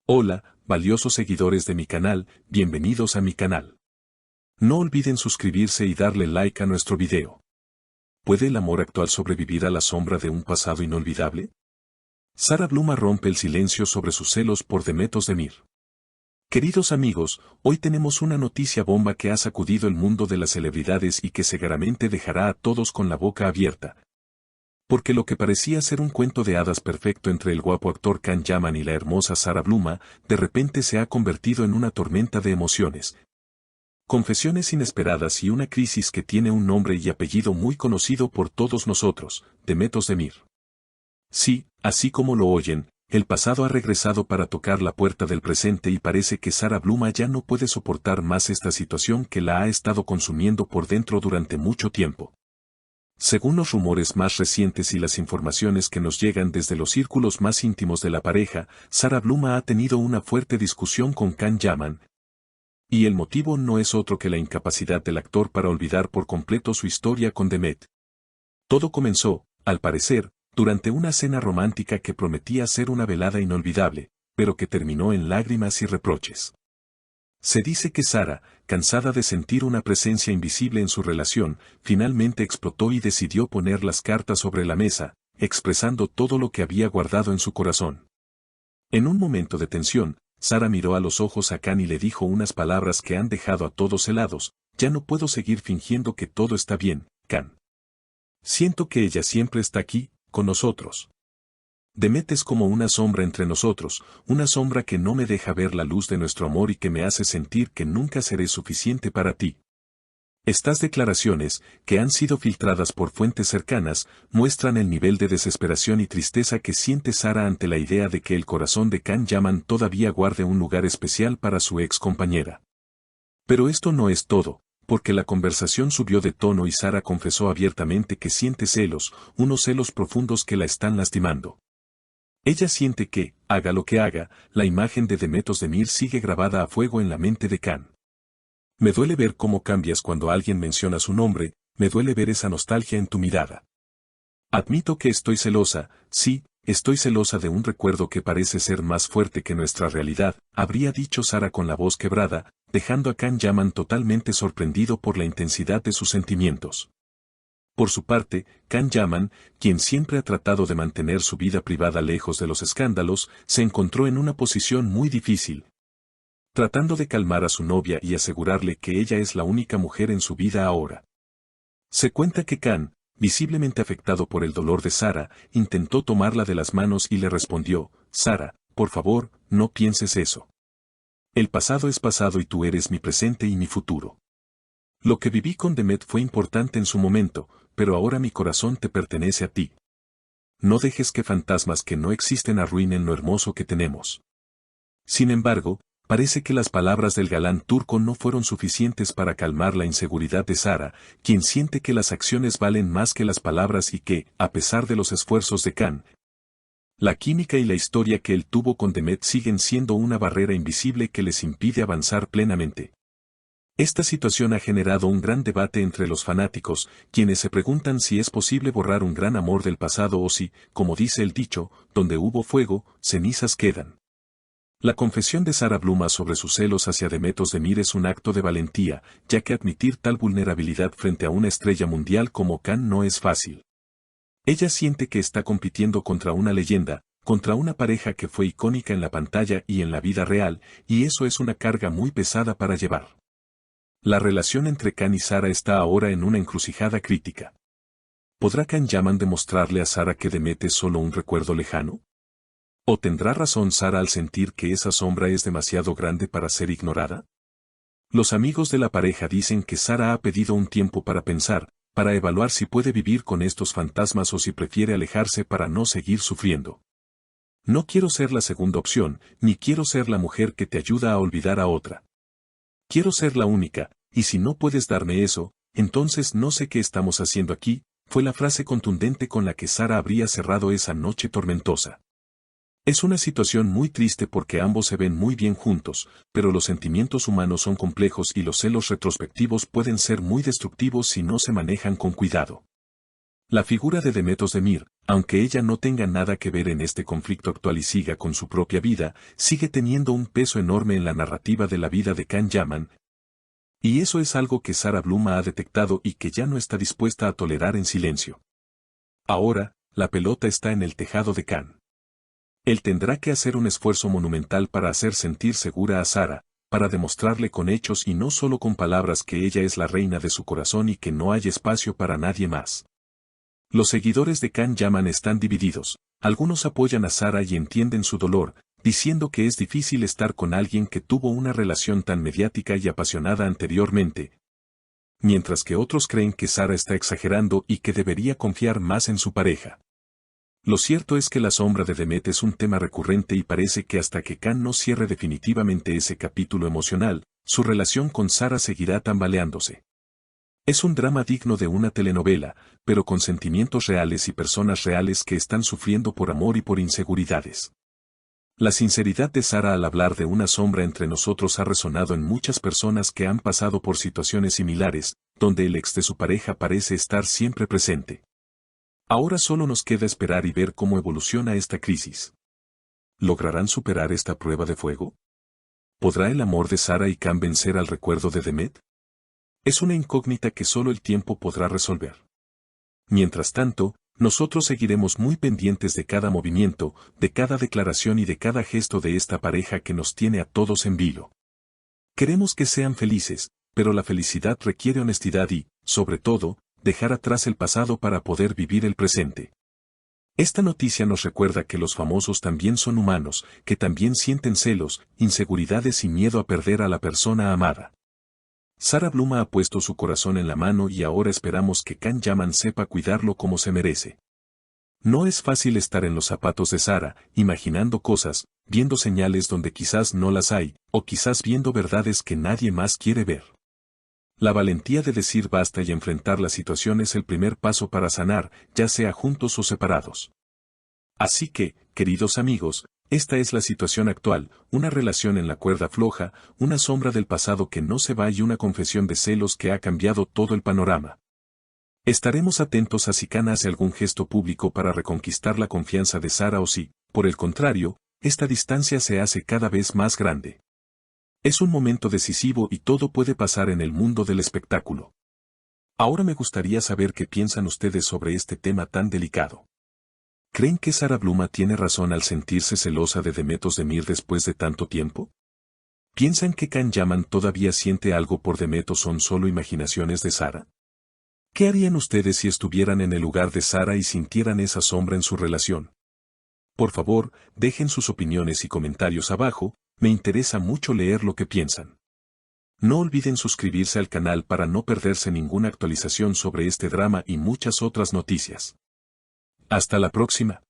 Hola, valiosos seguidores de mi canal, bienvenidos a mi canal. No olviden suscribirse y darle like a nuestro video. ¿Puede el amor actual sobrevivir a la sombra de un pasado inolvidable? Sara Bluma rompe el silencio sobre sus celos por Demet Özdemir. Queridos amigos, hoy tenemos una noticia bomba que ha sacudido el mundo de las celebridades y que seguramente dejará a todos con la boca abierta. Porque lo que parecía ser un cuento de hadas perfecto entre el guapo actor Can Yaman y la hermosa Sara Bluma, de repente se ha convertido en una tormenta de emociones. Confesiones inesperadas y una crisis que tiene un nombre y apellido muy conocido por todos nosotros, Demet Özdemir. Sí, así como lo oyen, el pasado ha regresado para tocar la puerta del presente y parece que Sara Bluma ya no puede soportar más esta situación que la ha estado consumiendo por dentro durante mucho tiempo. Según los rumores más recientes y las informaciones que nos llegan desde los círculos más íntimos de la pareja, Sara Bluma ha tenido una fuerte discusión con Can Yaman. Y el motivo no es otro que la incapacidad del actor para olvidar por completo su historia con Demet. Todo comenzó, al parecer, durante una cena romántica que prometía ser una velada inolvidable, pero que terminó en lágrimas y reproches. Se dice que Sara, cansada de sentir una presencia invisible en su relación, finalmente explotó y decidió poner las cartas sobre la mesa, expresando todo lo que había guardado en su corazón. En un momento de tensión, Sara miró a los ojos a Can y le dijo unas palabras que han dejado a todos helados: ya no puedo seguir fingiendo que todo está bien, Can. Siento que ella siempre está aquí, con nosotros. Demet es como una sombra entre nosotros, una sombra que no me deja ver la luz de nuestro amor y que me hace sentir que nunca seré suficiente para ti. Estas declaraciones, que han sido filtradas por fuentes cercanas, muestran el nivel de desesperación y tristeza que siente Sara ante la idea de que el corazón de Can Yaman todavía guarde un lugar especial para su ex compañera. Pero esto no es todo, porque la conversación subió de tono y Sara confesó abiertamente que siente celos, unos celos profundos que la están lastimando. Ella siente que, haga lo que haga, la imagen de Demet Özdemir sigue grabada a fuego en la mente de Can. Me duele ver cómo cambias cuando alguien menciona su nombre, me duele ver esa nostalgia en tu mirada. Admito que estoy celosa, sí, estoy celosa de un recuerdo que parece ser más fuerte que nuestra realidad, habría dicho Sara con la voz quebrada, dejando a Can Yaman totalmente sorprendido por la intensidad de sus sentimientos. Por su parte, Can Yaman, quien siempre ha tratado de mantener su vida privada lejos de los escándalos, se encontró en una posición muy difícil. Tratando de calmar a su novia y asegurarle que ella es la única mujer en su vida ahora. Se cuenta que Can, visiblemente afectado por el dolor de Sara, intentó tomarla de las manos y le respondió: Sara, por favor, no pienses eso. El pasado es pasado y tú eres mi presente y mi futuro. Lo que viví con Demet fue importante en su momento, pero ahora mi corazón te pertenece a ti. No dejes que fantasmas que no existen arruinen lo hermoso que tenemos. Sin embargo, parece que las palabras del galán turco no fueron suficientes para calmar la inseguridad de Sara, quien siente que las acciones valen más que las palabras y que, a pesar de los esfuerzos de Can, la química y la historia que él tuvo con Demet siguen siendo una barrera invisible que les impide avanzar plenamente. Esta situación ha generado un gran debate entre los fanáticos, quienes se preguntan si es posible borrar un gran amor del pasado o si, como dice el dicho, donde hubo fuego, cenizas quedan. La confesión de Sara Bluma sobre sus celos hacia Demet Özdemir es un acto de valentía, ya que admitir tal vulnerabilidad frente a una estrella mundial como Can no es fácil. Ella siente que está compitiendo contra una leyenda, contra una pareja que fue icónica en la pantalla y en la vida real, y eso es una carga muy pesada para llevar. La relación entre Can y Sara está ahora en una encrucijada crítica. ¿Podrá Can Yaman demostrarle a Sara que Demet es solo un recuerdo lejano? ¿O tendrá razón Sara al sentir que esa sombra es demasiado grande para ser ignorada? Los amigos de la pareja dicen que Sara ha pedido un tiempo para pensar, para evaluar si puede vivir con estos fantasmas o si prefiere alejarse para no seguir sufriendo. No quiero ser la segunda opción, ni quiero ser la mujer que te ayuda a olvidar a otra. Quiero ser la única, y si no puedes darme eso, entonces no sé qué estamos haciendo aquí, fue la frase contundente con la que Sara habría cerrado esa noche tormentosa. Es una situación muy triste porque ambos se ven muy bien juntos, pero los sentimientos humanos son complejos y los celos retrospectivos pueden ser muy destructivos si no se manejan con cuidado. La figura de Demet Özdemir, aunque ella no tenga nada que ver en este conflicto actual y siga con su propia vida, sigue teniendo un peso enorme en la narrativa de la vida de Can Yaman, y eso es algo que Sarah Bloom ha detectado y que ya no está dispuesta a tolerar en silencio. Ahora, la pelota está en el tejado de Can. Él tendrá que hacer un esfuerzo monumental para hacer sentir segura a Sarah, para demostrarle con hechos y no solo con palabras que ella es la reina de su corazón y que no hay espacio para nadie más. Los seguidores de Can Yaman están divididos, algunos apoyan a Sarah y entienden su dolor, diciendo que es difícil estar con alguien que tuvo una relación tan mediática y apasionada anteriormente, mientras que otros creen que Sarah está exagerando y que debería confiar más en su pareja. Lo cierto es que la sombra de Demet es un tema recurrente y parece que hasta que Can no cierre definitivamente ese capítulo emocional, su relación con Sarah seguirá tambaleándose. Es un drama digno de una telenovela, pero con sentimientos reales y personas reales que están sufriendo por amor y por inseguridades. La sinceridad de Sarah al hablar de una sombra entre nosotros ha resonado en muchas personas que han pasado por situaciones similares, donde el ex de su pareja parece estar siempre presente. Ahora solo nos queda esperar y ver cómo evoluciona esta crisis. ¿Lograrán superar esta prueba de fuego? ¿Podrá el amor de Sarah y Can vencer al recuerdo de Demet? Es una incógnita que solo el tiempo podrá resolver. Mientras tanto, nosotros seguiremos muy pendientes de cada movimiento, de cada declaración y de cada gesto de esta pareja que nos tiene a todos en vilo. Queremos que sean felices, pero la felicidad requiere honestidad y, sobre todo, dejar atrás el pasado para poder vivir el presente. Esta noticia nos recuerda que los famosos también son humanos, que también sienten celos, inseguridades y miedo a perder a la persona amada. Sarah Bloom ha puesto su corazón en la mano y ahora esperamos que Can Yaman sepa cuidarlo como se merece. No es fácil estar en los zapatos de Sarah, imaginando cosas, viendo señales donde quizás no las hay, o quizás viendo verdades que nadie más quiere ver. La valentía de decir basta y enfrentar la situación es el primer paso para sanar, ya sea juntos o separados. Así que, queridos amigos, esta es la situación actual, una relación en la cuerda floja, una sombra del pasado que no se va y una confesión de celos que ha cambiado todo el panorama. Estaremos atentos a si Can hace algún gesto público para reconquistar la confianza de Sarah o si, por el contrario, esta distancia se hace cada vez más grande. Es un momento decisivo y todo puede pasar en el mundo del espectáculo. Ahora me gustaría saber qué piensan ustedes sobre este tema tan delicado. ¿Creen que Sarah Bloom tiene razón al sentirse celosa de Demet Özdemir después de tanto tiempo? ¿Piensan que Can Yaman todavía siente algo por Demet o son solo imaginaciones de Sarah? ¿Qué harían ustedes si estuvieran en el lugar de Sarah y sintieran esa sombra en su relación? Por favor, dejen sus opiniones y comentarios abajo, me interesa mucho leer lo que piensan. No olviden suscribirse al canal para no perderse ninguna actualización sobre este drama y muchas otras noticias. Hasta la próxima.